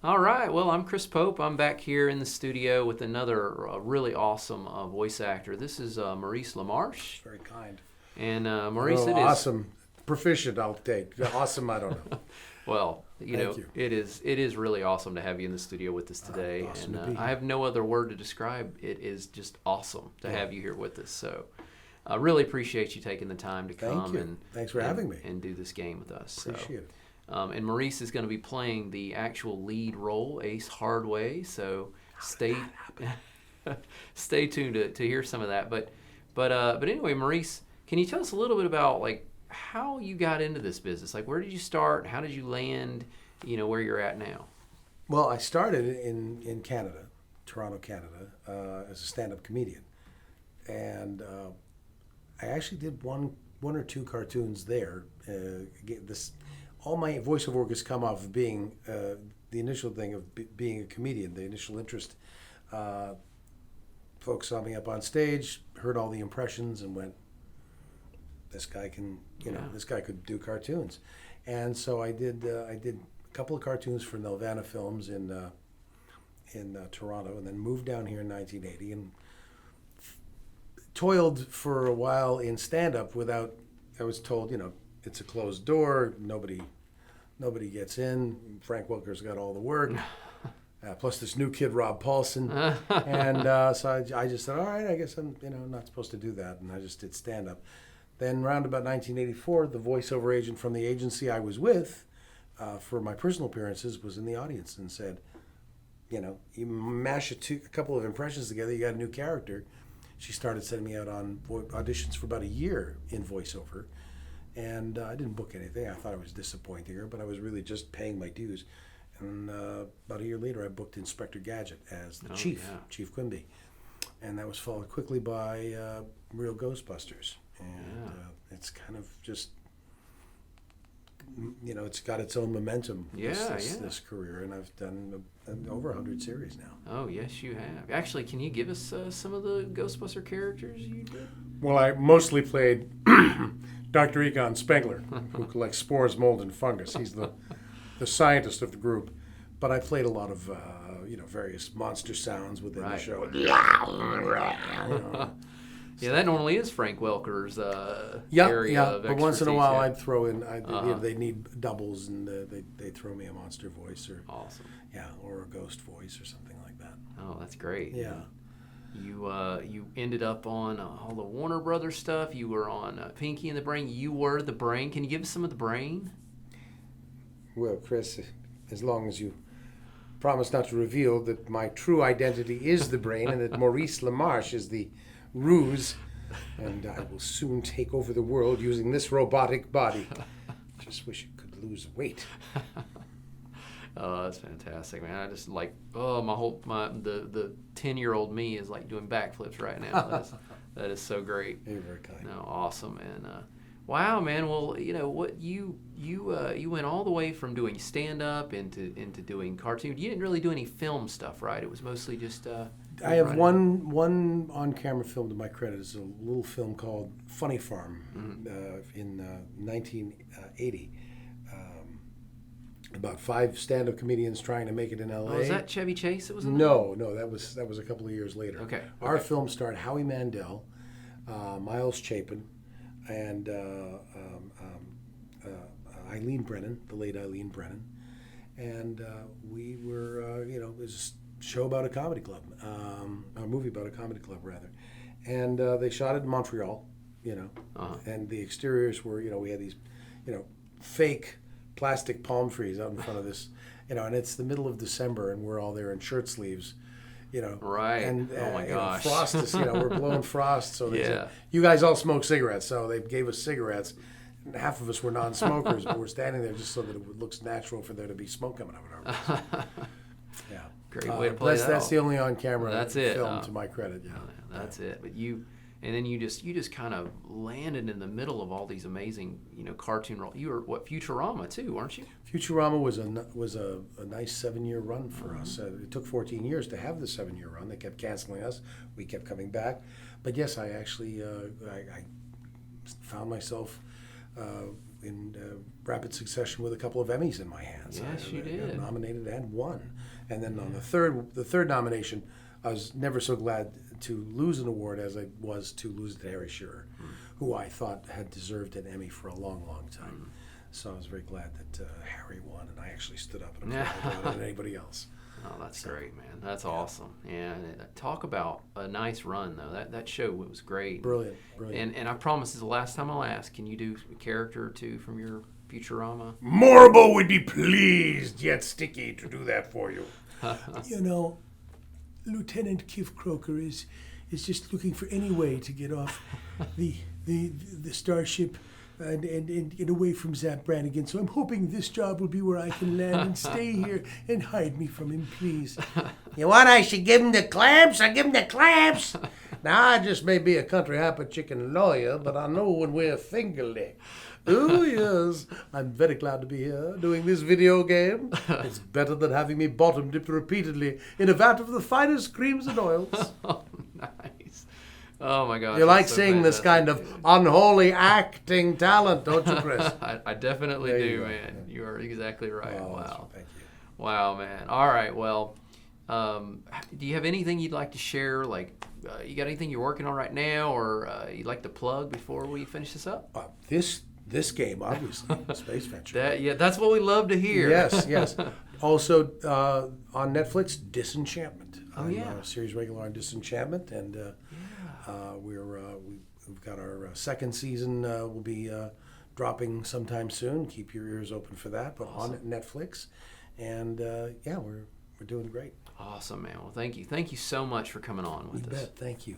All right. Well, I'm Chris Pope. I'm back here in the studio with another really awesome voice actor. This is Maurice LaMarche. Very kind. And Maurice, Oh, it is, awesome. Proficient, I'll take. Awesome, I don't know. well, Thank you. it is really awesome to have you in the studio with us today. Awesome And to be I here. have no other word to describe. It is just awesome to Yeah. have you here with us. So I really appreciate you taking the time to Thank come you. and Thanks for having me. and do this game with us. Appreciate it. And Maurice is going to be playing the actual lead role, Ace Hardway. So stay stay tuned to hear some of that. But anyway, Maurice, can you tell us a little bit about like how you got into this business? Like, where did you start? How did you land? Where you're at now. Well, I started in Canada, Toronto, Canada, as a stand-up comedian. And I actually did one or two cartoons there. All my voiceover work has come off of being the initial thing of being a comedian, the initial interest. Folks saw me up on stage, heard all the impressions, and went, "This guy can, this guy could do cartoons." And so I did a couple of cartoons for Nelvana Films in Toronto, and then moved down here in 1980 and toiled for a while in stand-up without. I was told, it's a closed door. Nobody gets in. Frank Welker's got all the work. Plus this new kid, Rob Paulson. And so I just said, all right, I guess I'm not supposed to do that. And I just did stand-up. Then around about 1984, the voiceover agent from the agency I was with for my personal appearances was in the audience and said, you mash a couple of impressions together, you got a new character. She started sending me out on auditions for about a year in voiceover. And I didn't book anything. I thought I was disappointing her, but I was really just paying my dues. And about a year later, I booked Inspector Gadget as the chief, yeah. Chief Quimby. And that was followed quickly by Real Ghostbusters. And it's kind of just, it's got its own momentum, this career. And I've done over 100 series now. Oh, yes, you have. Actually, can you give us some of the Ghostbuster characters you did? Well, I mostly played Dr. Egon Spengler, who collects spores, mold, and fungus. He's the scientist of the group. But I played a lot of, various monster sounds within the show. Yeah, that normally is Frank Welker's area of but once in a while expertise, I'd throw in, they need doubles, and they throw me a monster voice Awesome. or a ghost voice or something like that. Oh, that's great. Yeah. You ended up on all the Warner Brothers stuff. You were on Pinky and the Brain. You were the Brain. Can you give us some of the Brain? Well, Chris, as long as you promise not to reveal that my true identity is the brain and that Maurice LaMarche is the ruse, and I will soon take over the world using this robotic body. Just wish it could lose weight. Oh, that's fantastic, man. I just like, the 10-year-old me is like doing backflips right now. That is so great. You're very kind. No, awesome. And wow, man. Well, what you went all the way from doing stand-up into doing cartoon. You didn't really do any film stuff, right? It was mostly just I have one on-camera film to my credit. It's a little film called Funny Farm in 1980. About 5 stand-up comedians trying to make it in L.A. Oh, was that Chevy Chase that was in No, that was a couple of years later. Okay. Our film starred Howie Mandel, Miles Chapin, and Eileen Brennan, the late Eileen Brennan, and we were, it was a show about a comedy club, a movie about a comedy club rather, and they shot it in Montreal, and the exteriors were, we had these, fake plastic palm trees out in front of this, and it's the middle of December, and we're all there in shirt sleeves. Right. And oh my gosh. frost is, we're blowing frost. So they Yeah. said, you guys all smoke cigarettes. So they gave us cigarettes. And half of us were non-smokers, but we're standing there just so that it looks natural for there to be smoke coming out of our mouths. Yeah. Great way to play that That's off. the only on-camera it. film to my credit. Yeah. That's it. But you just kind of landed in the middle of all these amazing, cartoon roles. You were Futurama too, weren't you? Futurama was a nice 7-year run for us. It took 14 years to have the 7-year run. They kept canceling us. We kept coming back. But yes, I actually I found myself in rapid succession with a couple of Emmys in my hands. Yes, you I did. got nominated and won. And then on the third nomination, I was never so glad to lose an award as I was to lose it to Harry Shearer, who I thought had deserved an Emmy for a long, long time. So I was very glad that Harry won, and I actually stood up and applauded louder than anybody else. Oh, that's great, man. That's awesome. And talk about a nice run, though. That show was great. Brilliant. And I promise this is the last time I'll ask. Can you do a character or two from your Futurama? Morbo would be pleased, yet sticky, to do that for you. You know, Lieutenant Kif Croker is just looking for any way to get off the starship and get away from Zap Brannigan. So I'm hoping this job will be where I can land and stay here and hide me from him, please. You want I should give him the clamps? I give him the clamps. Now, I just may be a country apple chicken lawyer, but I know when we're finger licked. Oh, yes. I'm very glad to be here doing this video game. It's better than having me bottom dipped repeatedly in a vat of the finest creams and oils. Oh, nice. Oh, my gosh. You like that's so seeing this fantastic, kind of unholy acting talent, don't you, Chris? I definitely There you do, go. man. You are exactly right. Oh, Wow. thank you. Wow, man. All right. Well, do you have anything you'd like to share? Like, you got anything you're working on right now, or you'd like to plug before we finish this up? This game, obviously, SpaceVenture. That's what we love to hear. Yes. Also, on Netflix, Disenchantment. Oh, I'm yeah. a series regular on Disenchantment, and we've got our second season will be dropping sometime soon. Keep your ears open for that, but on Netflix. And we're doing great. Awesome, man. Well, thank you. Thank you so much for coming on with us. You bet. Thank you.